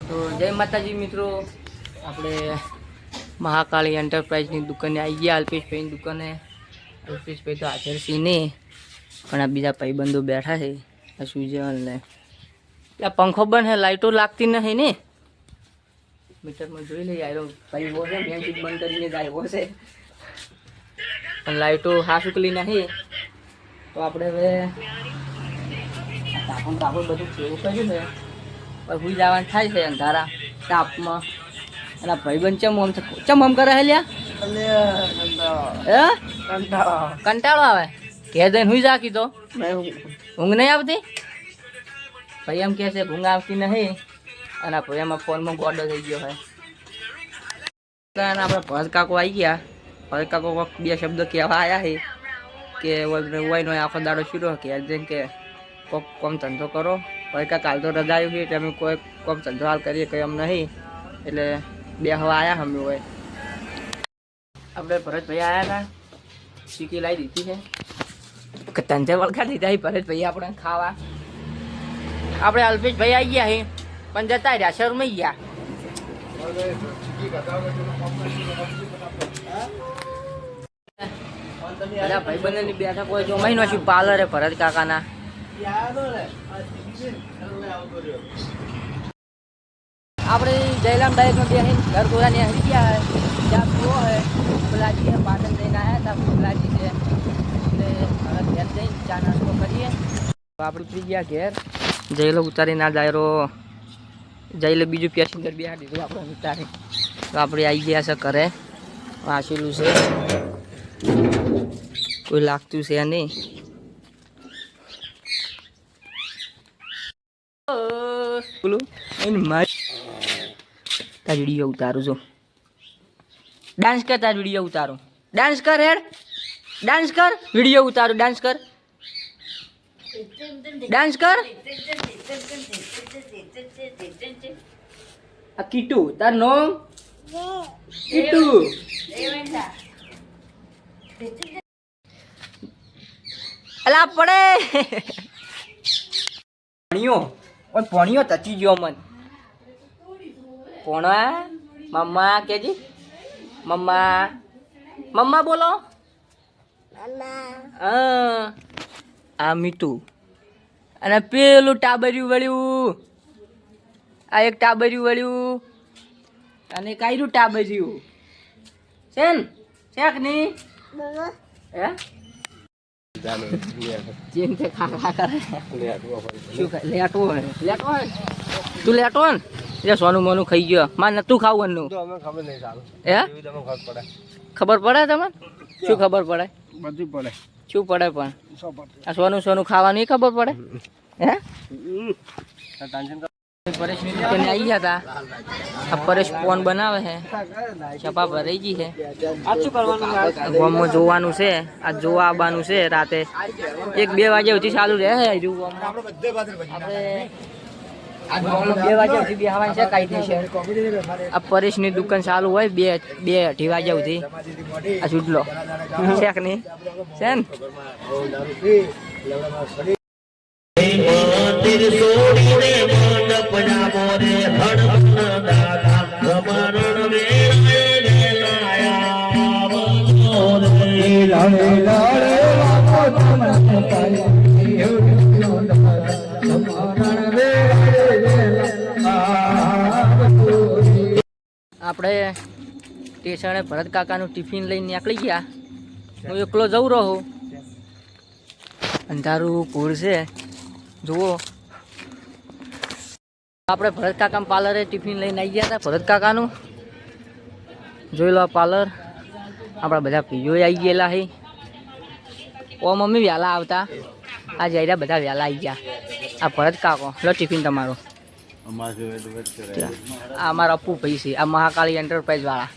તો જય માતાજી મિત્રો, આપણે મહાકાળી એન્ટરપ્રાઇઝની દુકાને આવી ગયા. અલ્પેશભાઈની દુકાને. અલ્પેશભાઈ તો હાજર છે નહીં, પણ આ બીજા ભાઈબંધો બેઠા છે. આ સુજલ ને આ પંખો બંધ છે, લાઇટો લાગતી નથી ને. મીટરમાં જોઈ લઈએ. આવ્યો ભાઈ બો છે, મેં ચીજ બંધ કરીને જ આવ્યો છે, પણ લાઇટો હાસુકલી નથી. તો આપણે હવે તાપણ બધું સેવું કર્યું છે, પણ હુઈ જવાનું થાય છે અંધારા તાપમાં. અને ભાઈબંધ ચમ આમ કરે હે લ્યા? કંટાળો આવે. ઘેર જઈને હુઈ જા કીધો, ઊંઘ નહીં આવતી. ભાઈ એમ કહે છે ઊંઘ આવતી નહીં, અને ભાઈ એમાં ફોનમાં ગોડો થઈ ગયો હોય. આપણે ભરત કાકો આવી ગયા. ભરત કાકો બે શબ્દ કહેવા આવ્યા છે કે વયનો આખો દાડો શીરો ઘેર જઈને કે કોક કોમ ધંધો કરો. ભાઈ કાંક હાલ તો રજા આવી છે એટલે અમે કોઈ કોમ ધંધો હાલ કરીએ કંઈ એમ નહીં, એટલે બે હવા આવ્યા અમે હોય. આપણે ભરતભાઈ આવ્યા હતા, ચીકી લાવી દીધી છે, ધંધે વળખા દીધા ભરતભાઈ આપણે ખાવા. આપણે અલ્પેશભાઈ આવી ગયા છે, પણ જતા રહ્યા શરમાઈ ગયા. બધા ભાઈબંધોની બેઠક હોય જો મહિનો છું પાર્લર ભરત કાકાના. આપણે જયલામ ડાયરેક્ટમાં બેસીને ઘર ગોળાને હરી ગયા હોય. ચા પીવો હોય, ફુલાજી પાટણ જઈને આવ્યા હતા. ફુલાજી છે એટલે હવે ઘેર જઈને ચા નાસ્તો કરીએ. તો આપણે ઉતરી ગયા ઘેર. જયલો ઉતારી ના દાયરો જયલે બીજું પેસેન્જર બેસા દીધું આપણે ઉતારી. તો આપણે આવી ગયા છે ઘરે. વાંચેલું છે, કોઈ લાગતું છે નહીં. બોલું તાર વિડીયો ઉતારું છું. ડાન્સ કર, તાર વિડીયો ઉતારો. ડાન્સ કર હેડ, ડાન્સ કર, વિડીયો ઉતારો. ડાન્સ કર, ડાન્સ કર. આ કીટુ તાર નો કીટુ. અલા પડે ભણ્યો. ઓય ભણ્યો તચી ગયો મન. ભણવા મમ્મા કેજી, મમ્મા મમ્મા બોલો. આ મીઠું અને પેલું ટાબર્યું વળ્યું. આ એક ટાબર્યું વળ્યું અને કાયરું ટાબર્યું છે ને શેક ની હે જેમ તે ખા કરે. શું લેટવો હોય, લેટવો હોય તું લેટવો ને એટલે સોનું મોનું ખાઈ ગયો. મારે નતું ખાવાનું. હે ખબર પડે તમને? શું ખબર પડે? બધું પડે. શું પડે પણ? આ સોનું સોનું ખાવાનું ખબર પડે હે? પરેશ આવી ગયા હતા. આ પરેશ ફોન બનાવે છે, છપા ભરાઈ ગઈ છે. ગામમાં જોવાનું છે, આ જોવા આવવાનું છે રાતે 1-2 વાગ્યા સુધી ચાલુ રહે. 2 વાગ્યા સુધી બેહવાનું છે કાયદેસર. આ પરેશની દુકાન ચાલુ હોય 2-2:30 વાગ્યા સુધી. આ છૂટલો શેક નહીં છે ને. આપણે સ્ટેશને ભરત કાકાનું ટિફિન લઈને નીકળી ગયા. હું એકલો જઉં રહું. અંધારું પૂર છે જુઓ. આપણે ભરત કાકા પાર્લરે ટિફિન લઈને આવી ગયા હતા. ભરત કાકાનું જોઈ લો પાર્લર. આપણા બધા ભાઈઓ આવી ગયેલા છે. ઓ મમ્મી વહેલા આવતા, આ જઈ બધા વહેલા આવી ગયા. આ ભરત કાકો લો ટિફિન તમારો. આ અમારા અપ્પુ ભાઈ છે, આ મહાકાળી એન્ટરપ્રાઇઝ વાળા.